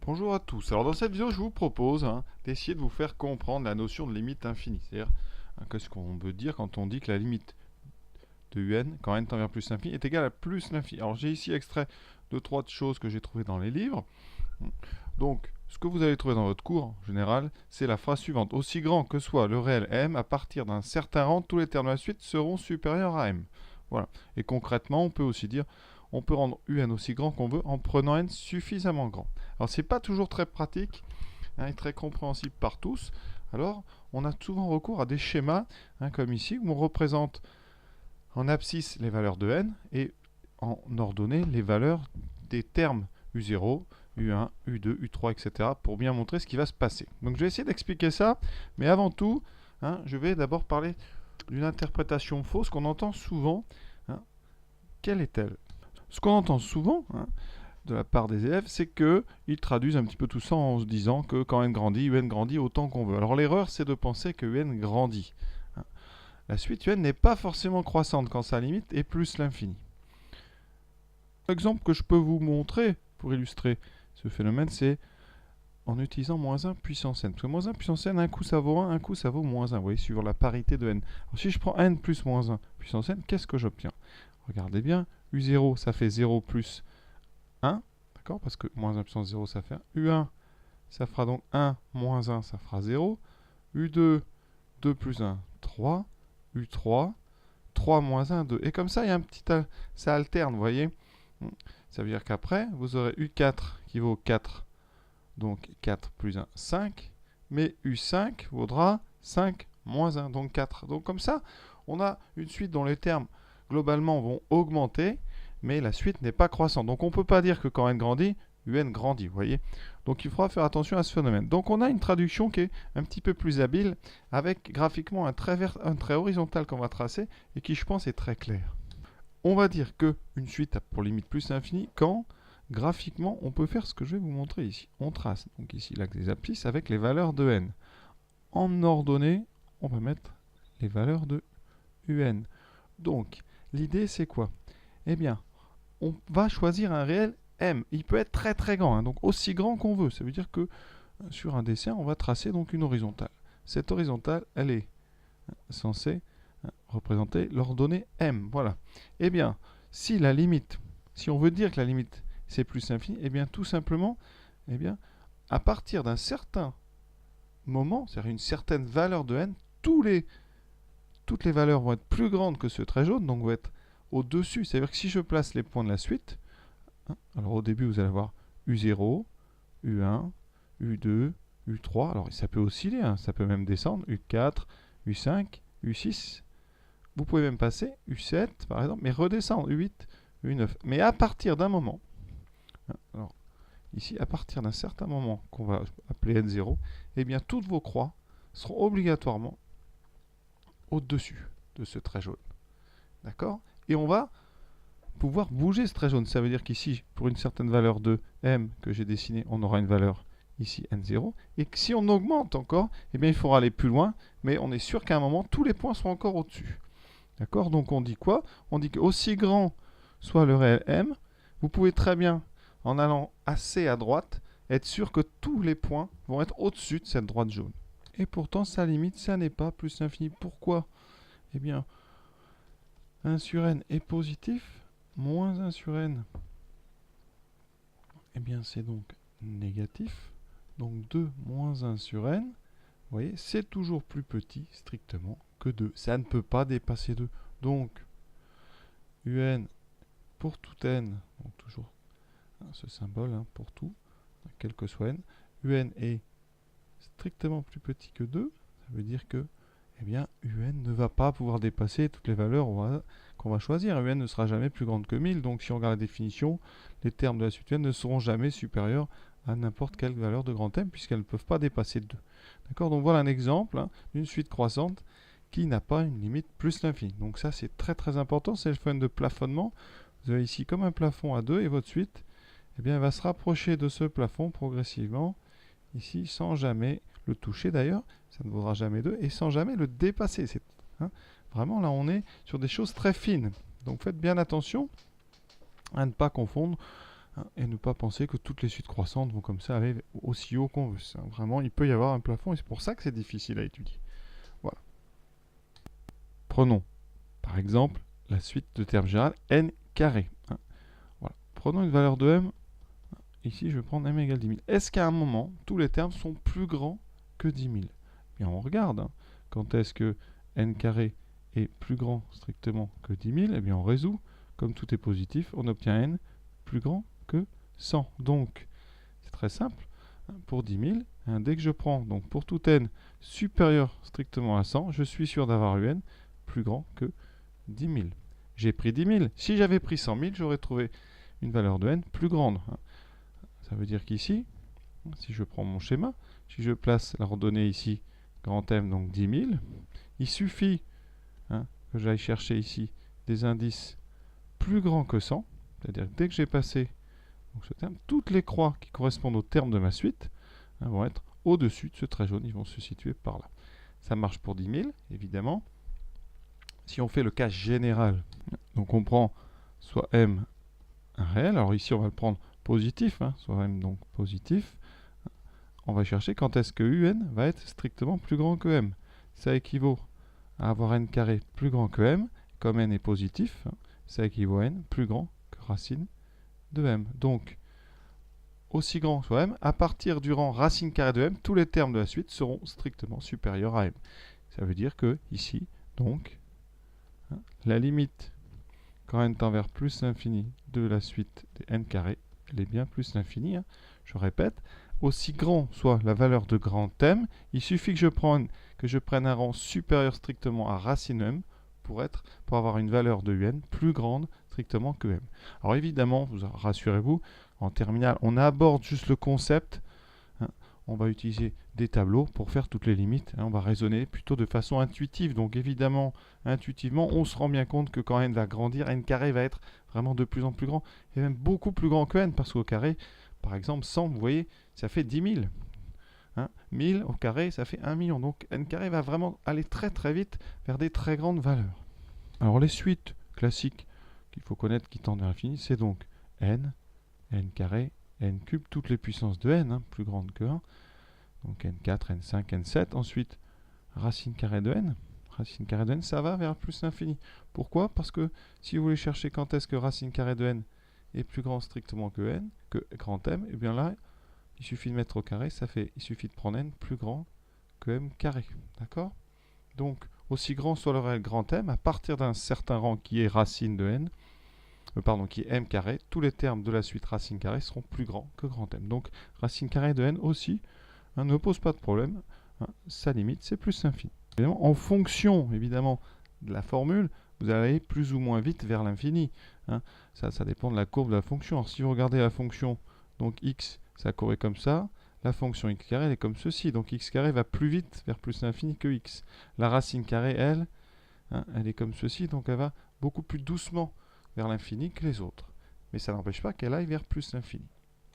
Bonjour à tous. Alors dans cette vidéo, je vous propose d'essayer de vous faire comprendre la notion de limite infinie. C'est-à-dire, qu'est-ce qu'on veut dire quand on dit que la limite de un, quand n tend vers plus l'infini, est égale à plus l'infini. Alors j'ai ici extrait de trois choses que j'ai trouvées dans les livres. Donc, ce que vous allez trouver dans votre cours en général, c'est la phrase suivante. Aussi grand que soit le réel m, à partir d'un certain rang, tous les termes de la suite seront supérieurs à m. Voilà. Et concrètement, on peut aussi dire, on peut rendre un aussi grand qu'on veut en prenant n suffisamment grand. Alors, c'est pas toujours très pratique et très compréhensible par tous. Alors, on a souvent recours à des schémas, comme ici, où on représente en abscisse les valeurs de n et en ordonnée les valeurs des termes u0, u1, u2, u3, etc. pour bien montrer ce qui va se passer. Donc je vais essayer d'expliquer ça, mais avant tout, je vais d'abord parler d'une interprétation fausse qu'on entend souvent. Quelle est-elle? Ce qu'on entend souvent de la part des élèves, c'est qu'ils traduisent un petit peu tout ça en se disant que quand n grandit autant qu'on veut. Alors l'erreur, c'est de penser que un grandit. La suite un n'est pas forcément croissante quand sa limite est plus l'infini. L'exemple que je peux vous montrer pour illustrer ce phénomène, c'est en utilisant moins 1 puissance n. Parce que moins 1 puissance n, un coup ça vaut 1, un coup ça vaut moins 1. Vous voyez, suivant la parité de n. Alors si je prends n plus moins 1 puissance n, qu'est-ce que j'obtiens? Regardez bien, u0 ça fait 0 plus 1, d'accord? Parce que moins 1 puissance 0 ça fait 1. u1 ça fera donc 1 moins 1, ça fera 0. u2, 2 plus 1, 3. u3, 3 moins 1, 2. Et comme ça, il y a un petit... ça alterne, vous voyez? Ça veut dire qu'après, vous aurez u4 qui vaut 4. Donc 4 plus 1, 5. Mais u5 vaudra 5 moins 1, donc 4. Donc comme ça, on a une suite dont les termes, globalement, vont augmenter, mais la suite n'est pas croissante. Donc on ne peut pas dire que quand n grandit, un grandit, vous voyez. Donc il faudra faire attention à ce phénomène. Donc on a une traduction qui est un petit peu plus habile, avec graphiquement un trait horizontal qu'on va tracer, et qui, je pense, est très clair. On va dire qu'une suite a pour limite plus l'infini quand, graphiquement, on peut faire ce que je vais vous montrer ici. On trace donc ici l'axe des abscisses avec les valeurs de n. En ordonnée, on va mettre les valeurs de un. Donc, l'idée c'est quoi? Eh bien, on va choisir un réel m. Il peut être très très grand, donc aussi grand qu'on veut. Ça veut dire que sur un dessin, on va tracer donc une horizontale. Cette horizontale, elle est censée représenter l'ordonnée m. Voilà. Eh bien, si la limite, si on veut dire que la limite c'est plus l'infini, eh bien tout simplement, eh bien, à partir d'un certain moment, c'est-à-dire une certaine valeur de n, toutes les valeurs vont être plus grandes que ce trait jaune, donc vont être au-dessus. C'est-à-dire que si je place les points de la suite, alors au début vous allez avoir u0, u1, u2, u3, alors ça peut osciller, ça peut même descendre, u4, u5, u6, vous pouvez même passer U7 par exemple, mais redescendre U8, U9. Mais à partir d'un moment, alors ici, à partir d'un certain moment qu'on va appeler N0, eh bien toutes vos croix seront obligatoirement au-dessus de ce trait jaune. D'accord? Et on va pouvoir bouger ce trait jaune. Ça veut dire qu'ici, pour une certaine valeur de M que j'ai dessinée, on aura une valeur ici N0. Et que si on augmente encore, eh bien il faudra aller plus loin, mais on est sûr qu'à un moment, tous les points seront encore au-dessus. D'accord? Donc on dit quoi? On dit qu'aussi grand soit le réel m, vous pouvez très bien, en allant assez à droite, être sûr que tous les points vont être au-dessus de cette droite jaune. Et pourtant, sa limite, ça n'est pas plus l'infini. Pourquoi? Eh bien, 1 sur n est positif, moins 1 sur n, eh bien c'est donc négatif. Donc 2 moins 1 sur n, vous voyez, c'est toujours plus petit, strictement, que 2. Ça ne peut pas dépasser 2. Donc, un pour tout n, donc toujours ce symbole pour tout, quel que soit n, un est strictement plus petit que 2, ça veut dire que eh bien, un ne va pas pouvoir dépasser toutes les valeurs qu'on va choisir. Un ne sera jamais plus grande que 1000, donc si on regarde la définition, les termes de la suite un ne seront jamais supérieurs à n'importe quelle valeur de grand M, puisqu'elles ne peuvent pas dépasser 2. D'accord? Donc voilà un exemple d'une suite croissante qui n'a pas une limite plus l'infini. Donc ça, c'est très très important, c'est le phénomène de plafonnement. Vous avez ici comme un plafond à 2, et votre suite eh bien, elle va se rapprocher de ce plafond progressivement, ici, sans jamais le toucher d'ailleurs, ça ne vaudra jamais 2, et sans jamais le dépasser. Vraiment, là, on est sur des choses très fines. Donc faites bien attention à ne pas confondre hein, et ne pas penser que toutes les suites croissantes vont comme ça aller aussi haut qu'on veut. Vraiment, il peut y avoir un plafond et c'est pour ça que c'est difficile à étudier. Voilà. Prenons par exemple la suite de termes généraux n carré. Hein. Voilà. Prenons une valeur de m. Ici, je vais prendre m égale 10 000. Est-ce qu'à un moment, tous les termes sont plus grands que 10 000? Bien, on regarde. Hein. Quand est-ce que n carré est plus grand strictement que 10 000? Eh bien, on résout. Comme tout est positif, on obtient n plus grand que 100. Donc, c'est très simple. Hein, pour 10 000, hein, dès que je prends, donc pour tout n supérieur strictement à 100, je suis sûr d'avoir un n plus grand que 10 000. J'ai pris 10 000. Si j'avais pris 100 000, j'aurais trouvé une valeur de n plus grande. Hein. Ça veut dire qu'ici, si je prends mon schéma, si je place la ordonnée ici, grand M, donc 10 000, il suffit que j'aille chercher ici des indices plus grands que 100, c'est-à-dire que dès que j'ai passé donc, ce terme, toutes les croix qui correspondent au terme de ma suite vont être au-dessus de ce trait jaune, ils vont se situer par là. Ça marche pour 10 000, évidemment. Si on fait le cas général, donc on prend soit M un réel, alors ici on va le prendre positif, soit M donc positif, on va chercher quand est-ce que UN va être strictement plus grand que M. Ça équivaut à avoir n carré plus grand que M, comme n est positif, ça équivaut à n plus grand que racine de M. Donc, aussi grand soit M, à partir du rang racine carrée de M, tous les termes de la suite seront strictement supérieurs à M. Ça veut dire que ici, donc, la limite quand n tend vers plus l'infini de la suite des n carré, elle est bien plus l'infini. Je répète, aussi grand soit la valeur de grand M, il suffit que je prenne un rang supérieur strictement à racine M pour avoir une valeur de UN plus grande strictement que M. Alors évidemment, rassurez-vous, en terminale, on aborde juste le concept. On va utiliser des tableaux pour faire toutes les limites. On va raisonner plutôt de façon intuitive. Donc évidemment, intuitivement, on se rend bien compte que quand n va grandir, n carré va être vraiment de plus en plus grand. Et même beaucoup plus grand que n, parce qu'au carré, par exemple, 100, vous voyez, ça fait 10 000. 1000 au carré, ça fait 1 million. Donc n carré va vraiment aller très très vite vers des très grandes valeurs. Alors les suites classiques qu'il faut connaître qui tendent vers l'infini, c'est donc n carré, n cube, toutes les puissances de n, plus grandes que 1. Donc n4, n5, n7. Ensuite, racine carrée de n. Racine carrée de n, ça va vers plus l'infini. Pourquoi? Parce que si vous voulez chercher quand est-ce que racine carrée de n est plus grand strictement que n, que grand M, et bien là, il suffit de mettre au carré, il suffit de prendre n plus grand que m carré. D'accord? Donc, aussi grand soit le réel grand M, à partir d'un certain rang qui est racine de n, qui est m carré, tous les termes de la suite racine carrée seront plus grands que grand M. Donc, racine carrée de n aussi ne pose pas de problème. Sa limite, c'est plus l'infini. En fonction, évidemment, de la formule, vous allez plus ou moins vite vers l'infini. Ça dépend de la courbe de la fonction. Alors, si vous regardez la fonction, donc x, ça courait comme ça. La fonction x carré, elle est comme ceci. Donc x carré va plus vite vers plus l'infini que x. La racine carrée, elle, elle est comme ceci. Donc elle va beaucoup plus doucement vers l'infini que les autres. Mais ça n'empêche pas qu'elle aille vers plus l'infini.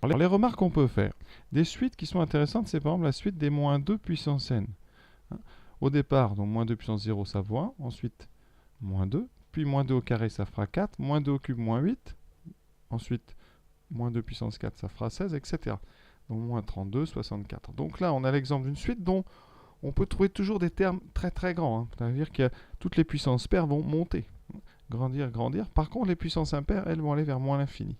Alors, les remarques qu'on peut faire. Des suites qui sont intéressantes, c'est par exemple la suite des moins 2 puissance n. Au départ, donc moins 2 puissance 0, ça vaut 1. Ensuite, moins 2. Puis moins 2 au carré, ça fera 4. Moins 2 au cube, moins 8. Ensuite, moins 2 puissance 4, ça fera 16, etc. Donc moins 32, 64. Donc là, on a l'exemple d'une suite dont on peut trouver toujours des termes très très grands. C'est-à-dire que toutes les puissances paires vont monter. Grandir, grandir. Par contre, les puissances impaires, elles vont aller vers moins l'infini.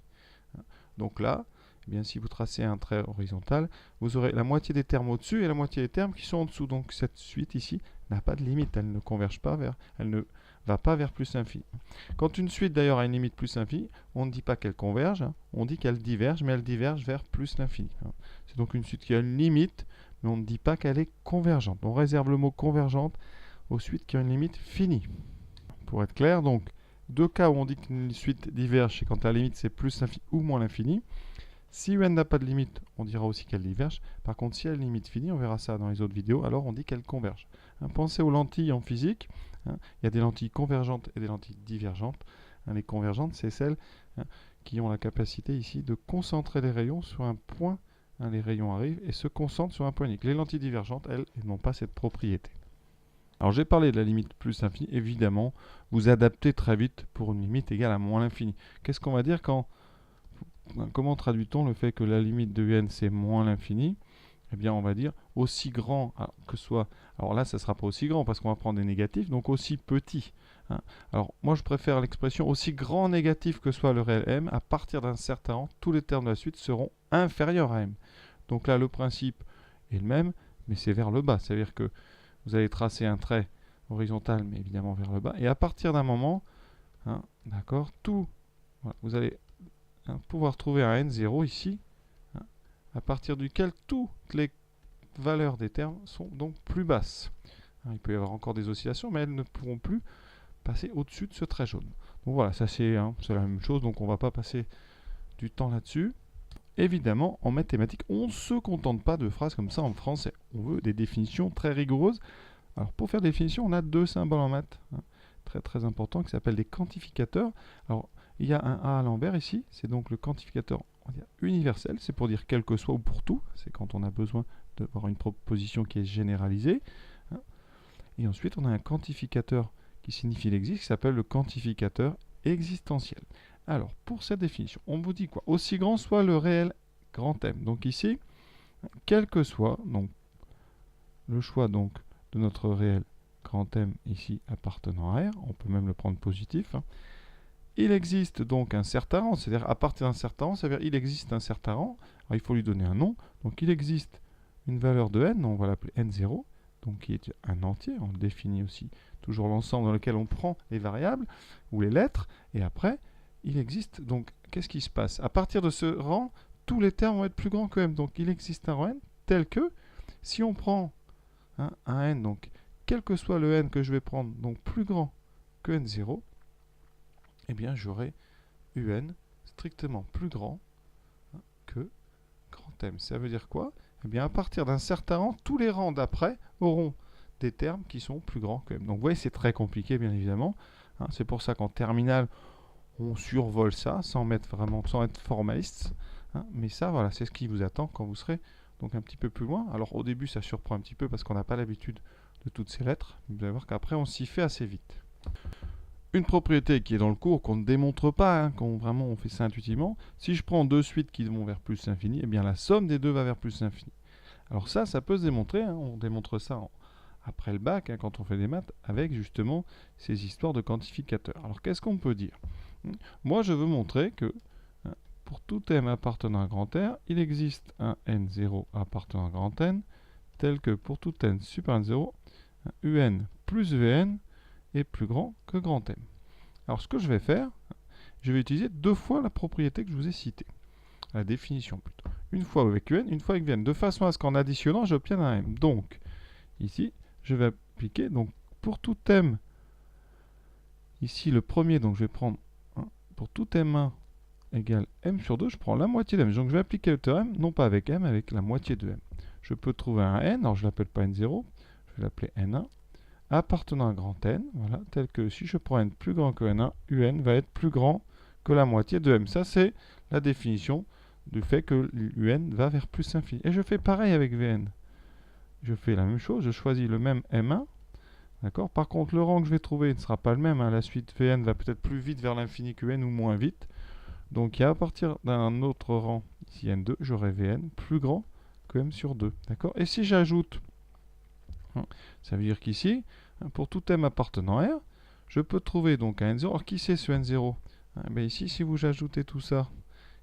Donc là, eh bien, si vous tracez un trait horizontal, vous aurez la moitié des termes au-dessus et la moitié des termes qui sont en dessous. Donc cette suite ici n'a pas de limite. Elle ne converge pas elle ne va pas vers plus l'infini. Quand une suite d'ailleurs a une limite plus l'infini, on ne dit pas qu'elle converge, on dit qu'elle diverge, mais elle diverge vers plus l'infini. C'est donc une suite qui a une limite, mais on ne dit pas qu'elle est convergente. On réserve le mot convergente aux suites qui ont une limite finie. Pour être clair, donc, deux cas où on dit qu'une suite diverge, c'est quand la limite c'est plus l'infini ou moins l'infini. Si UN n'a pas de limite, on dira aussi qu'elle diverge. Par contre, si elle a une limite finie, on verra ça dans les autres vidéos, alors on dit qu'elle converge. Pensez aux lentilles en physique. Il y a des lentilles convergentes et des lentilles divergentes. Les convergentes, c'est celles qui ont la capacité ici de concentrer les rayons sur un point. Les rayons arrivent et se concentrent sur un point unique. Les lentilles divergentes, elles n'ont pas cette propriété. Alors j'ai parlé de la limite plus l'infini. Évidemment, vous adaptez très vite pour une limite égale à moins l'infini. Qu'est-ce qu'on va dire quand comment traduit-on le fait que la limite de un c'est moins l'infini? Eh bien, on va dire aussi grand que soit. Alors là, ça ne sera pas aussi grand parce qu'on va prendre des négatifs, donc aussi petit. Hein. Alors, moi, je préfère l'expression aussi grand négatif que soit le réel m. À partir d'un certain rang, tous les termes de la suite seront inférieurs à m. Donc là, le principe est le même, mais c'est vers le bas. C'est-à-dire que vous allez tracer un trait horizontal, mais évidemment vers le bas. Et à partir d'un moment, hein, d'accord, voilà, vous allez pouvoir trouver un n0 ici, à partir duquel toutes les valeurs des termes sont donc plus basses. Il peut y avoir encore des oscillations, mais elles ne pourront plus passer au-dessus de ce trait jaune. Donc voilà, ça c'est la même chose, donc on ne va pas passer du temps là-dessus. Évidemment, en mathématiques, on ne se contente pas de phrases comme ça en français. On veut des définitions très rigoureuses. Alors pour faire des définitions, on a deux symboles en maths, très très importants, qui s'appellent des quantificateurs. Alors il y a un A à l'envers ici, c'est donc le quantificateur universel, c'est pour dire quel que soit ou pour tout, c'est quand on a besoin d'avoir une proposition qui est généralisée. Et ensuite on a un quantificateur qui signifie il existe, qui s'appelle le quantificateur existentiel. Alors pour cette définition, on vous dit quoi? Aussi grand soit le réel grand M. Donc ici, quel que soit donc, le choix donc, de notre réel grand M ici appartenant à R, on peut même le prendre positif, il existe donc un certain rang, c'est-à-dire à partir d'un certain rang, c'est-à-dire il existe un certain rang, alors il faut lui donner un nom, donc il existe une valeur de n, on va l'appeler n0, donc qui est un entier, on définit aussi toujours l'ensemble dans lequel on prend les variables ou les lettres, et après, il existe, donc qu'est-ce qui se passe? À partir de ce rang, tous les termes vont être plus grands que m, donc il existe un rang n tel que, si on prend un n, donc quel que soit le n que je vais prendre, donc plus grand que n0, eh bien j'aurai un strictement plus grand que grand M. Ça veut dire quoi? Eh bien à partir d'un certain rang, tous les rangs d'après auront des termes qui sont plus grands que M. Donc vous voyez, c'est très compliqué bien évidemment. C'est pour ça qu'en terminale, on survole ça sans être formaliste. Mais ça, voilà, c'est ce qui vous attend quand vous serez donc un petit peu plus loin. Alors au début, ça surprend un petit peu parce qu'on n'a pas l'habitude de toutes ces lettres. Vous allez voir qu'après, on s'y fait assez vite. Une propriété qui est dans le cours, qu'on ne démontre pas, vraiment on fait ça intuitivement, si je prends deux suites qui vont vers plus l'infini, eh bien la somme des deux va vers plus l'infini. Alors ça peut se démontrer, on démontre ça après le bac, quand on fait des maths, avec justement ces histoires de quantificateurs. Alors qu'est-ce qu'on peut dire? Moi je veux montrer que pour tout m appartenant à grand R, il existe un n0 appartenant à grand N, tel que pour tout n super n0, un plus vn est plus grand que grand M. Alors ce que je vais faire, je vais utiliser deux fois la propriété que je vous ai citée. La définition plutôt. Une fois avec un, une fois avec vn, de façon à ce qu'en additionnant, j'obtienne un m. Donc, ici, je vais appliquer, donc pour tout m, ici le premier, donc je vais prendre, pour tout m1 égale m sur 2, je prends la moitié de m. Donc je vais appliquer le théorème, non pas avec m, avec la moitié de m. Je peux trouver un n, alors je ne l'appelle pas n0, je vais l'appeler n1, appartenant à grand N, voilà, tel que si je prends n plus grand que n1, un va être plus grand que la moitié de m. Ça, c'est la définition du fait que un va vers plus infini. Et je fais pareil avec vn. Je fais la même chose, je choisis le même m1, d'accord. Par contre, le rang que je vais trouver ne sera pas le même. La suite vn va peut-être plus vite vers l'infini que n ou moins vite. Donc, à partir d'un autre rang, ici n2, j'aurai vn plus grand que m sur 2, d'accord. Et si j'ajoute, ça veut dire qu'ici, pour tout m appartenant à R, je peux trouver donc un n0. Alors qui c'est ce n0? Ici, si vous ajoutez tout ça,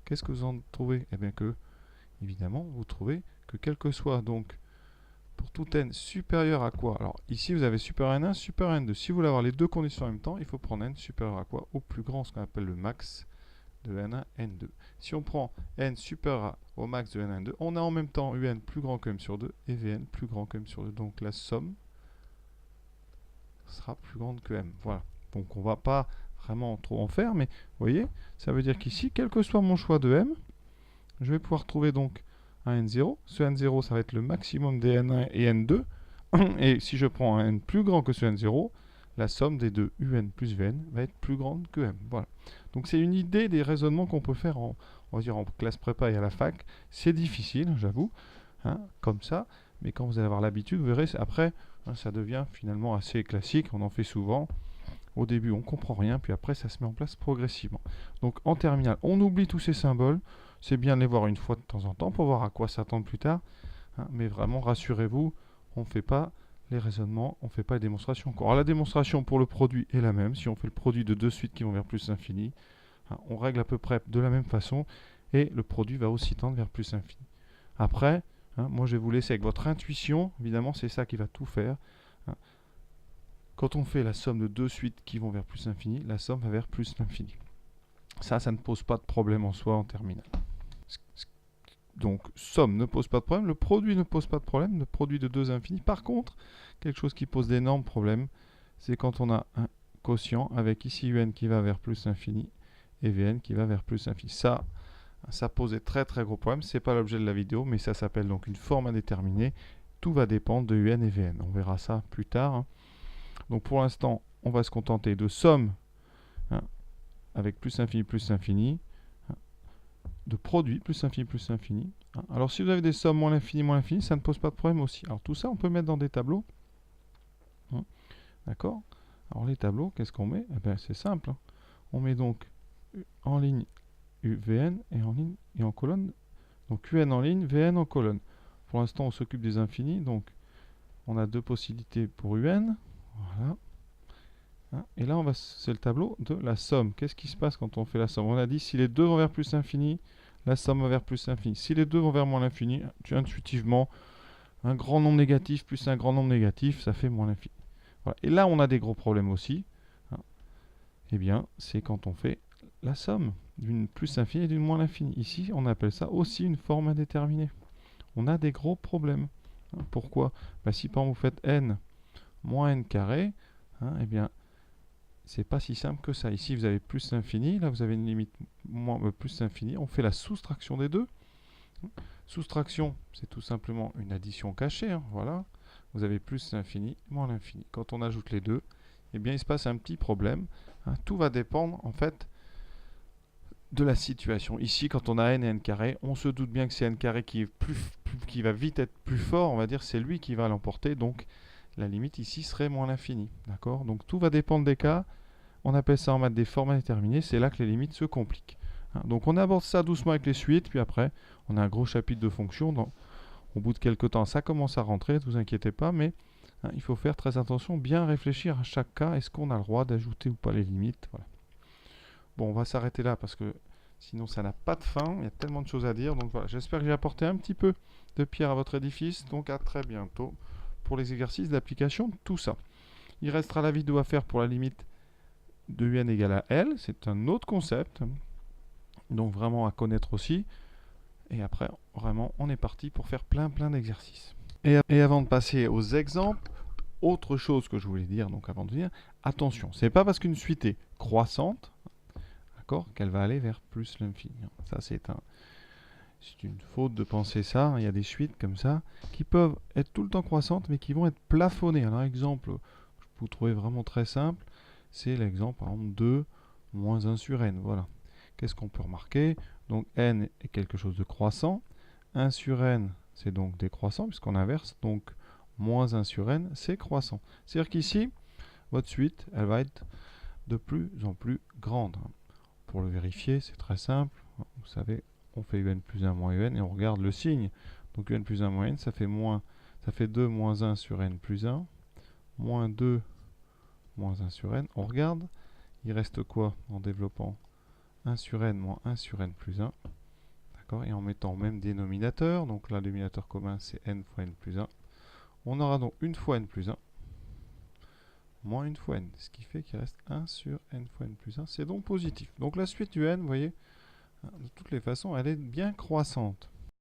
qu'est-ce que vous en trouvez? Eh bien que, évidemment, vous trouvez que quel que soit, donc, pour tout n supérieur à quoi? Alors ici, vous avez supérieur à n1, supérieur à n2. Si vous voulez avoir les deux conditions en même temps, il faut prendre n supérieur à quoi? Au plus grand, ce qu'on appelle le max de n1, n2. Si on prend n supérieur au max de n1, n2, on a en même temps un plus grand que m sur 2 et vn plus grand que m sur 2. Donc la somme sera plus grande que m. Voilà. Donc on ne va pas vraiment trop en faire, mais vous voyez, ça veut dire qu'ici, quel que soit mon choix de m, je vais pouvoir trouver donc un n0. Ce n0, ça va être le maximum des n1 et n2. Et si je prends un n plus grand que ce n0, la somme des deux un plus vn va être plus grande que m. Voilà. Donc c'est une idée des raisonnements qu'on peut faire on va dire en classe prépa et à la fac. C'est difficile, j'avoue, comme ça. Mais quand vous allez avoir l'habitude, vous verrez, après, ça devient finalement assez classique. On en fait souvent. Au début, on ne comprend rien, puis après, ça se met en place progressivement. Donc en terminale, on oublie tous ces symboles. C'est bien de les voir une fois de temps en temps pour voir à quoi s'attendre plus tard. Hein, mais vraiment, rassurez-vous, on ne fait pas les raisonnements, on ne fait pas les démonstrations. Alors la démonstration pour le produit est la même. Si on fait le produit de deux suites qui vont vers plus infini, hein, on règle à peu près de la même façon et le produit va aussi tendre vers plus infini. Après, hein, moi je vais vous laisser avec votre intuition. Évidemment, c'est ça qui va tout faire. Hein. Quand on fait la somme de deux suites qui vont vers plus infini, la somme va vers plus l'infini. Ça ne pose pas de problème en soi en terminale. Donc, somme ne pose pas de problème, le produit ne pose pas de problème, le produit de 2 infini. Par contre, quelque chose qui pose d'énormes problèmes, c'est quand on a un quotient avec ici un qui va vers plus infini et Vn qui va vers plus infini. Ça pose des très très gros problèmes. Ce n'est pas l'objet de la vidéo, mais ça s'appelle donc une forme indéterminée. Tout va dépendre de un et Vn. On verra ça plus tard. Hein. Donc pour l'instant, on va se contenter de somme hein, avec plus infini, hein, de produit plus infini. Hein. Alors si vous avez des sommes moins l'infini, ça ne pose pas de problème aussi. Alors tout ça, on peut mettre dans des tableaux. Hein. D'accord? Alors les tableaux, qu'est-ce qu'on met? Eh bien, c'est simple. Hein. On met donc en ligne Vn et en ligne et en colonne. Donc Un en ligne, Vn en colonne. Pour l'instant, on s'occupe des infinis. Donc on a deux possibilités pour Un. Voilà. Hein, et là, c'est le tableau de la somme. Qu'est-ce qui se passe quand on fait la somme? On a dit si les deux vont vers plus infini, la somme va vers plus infini. Si les deux vont vers moins l'infini, intuitivement, un grand nombre négatif plus un grand nombre négatif, ça fait moins l'infini. Voilà. Et là, on a des gros problèmes aussi. Hein. Eh bien, c'est quand on fait la somme d'une plus infini et d'une moins l'infini. Ici, on appelle ça aussi une forme indéterminée. On a des gros problèmes. Hein. Pourquoi? Ben, si par exemple vous faites n moins n carré, hein, eh bien, c'est pas si simple que ça. Ici, vous avez plus l'infini. Là, vous avez une limite plus l'infini. On fait la soustraction des deux. Soustraction, c'est tout simplement une addition cachée. Hein, voilà. Vous avez plus l'infini, moins l'infini. Quand on ajoute les deux, eh bien, il se passe un petit problème. Hein, tout va dépendre, en fait, de la situation. Ici, quand on a n et n carré, on se doute bien que c'est n carré qui va vite être plus fort. On va dire c'est lui qui va l'emporter. Donc, la limite ici serait moins l'infini. D'accord? Donc tout va dépendre des cas. On appelle ça en maths des formes indéterminées. C'est là que les limites se compliquent. Hein, donc on aborde ça doucement avec les suites. Puis après, on a un gros chapitre de fonctions. Donc, au bout de quelques temps, ça commence à rentrer. Ne vous inquiétez pas. Mais hein, il faut faire très attention. Bien réfléchir à chaque cas. Est-ce qu'on a le droit d'ajouter ou pas les limites? Voilà. Bon, on va s'arrêter là parce que sinon ça n'a pas de fin. Il y a tellement de choses à dire. Donc voilà, j'espère que j'ai apporté un petit peu de pierre à votre édifice. Donc à très bientôt pour les exercices d'application de tout ça. Il restera la vidéo à faire pour la limite de un égale à L. C'est un autre concept. Donc vraiment à connaître aussi. Et après, vraiment, on est parti pour faire plein d'exercices. Et avant de passer aux exemples, autre chose que je voulais dire, donc avant de venir, attention, c'est pas parce qu'une suite est croissante, d'accord, qu'elle va aller vers plus l'infini. Ça, c'est une faute de penser ça. Il y a des suites comme ça qui peuvent être tout le temps croissantes, mais qui vont être plafonnées. Alors, exemple que vous trouvez vraiment très simple, c'est l'exemple, par exemple, 2 moins 1 sur n. Voilà. Qu'est-ce qu'on peut remarquer? Donc, n est quelque chose de croissant. 1 sur n, c'est donc décroissant, puisqu'on inverse. Donc, moins 1 sur n, c'est croissant. C'est-à-dire qu'ici, votre suite, elle va être de plus en plus grande. Pour le vérifier, c'est très simple. Vous savez, on fait un plus 1 moins un et on regarde le signe. Donc un plus 1 moins n, ça fait 2 moins 1 sur n plus 1, moins 2 moins 1 sur n. On regarde, il reste quoi en développant? 1 sur n moins 1 sur n plus 1. D'accord? Et en mettant au même dénominateur, donc là, le dénominateur commun, c'est n fois n plus 1. On aura donc une fois n plus 1, moins une fois n, ce qui fait qu'il reste 1 sur n fois n plus 1. C'est donc positif. Donc la suite du n, vous voyez, de toutes les façons, elle est bien croissante.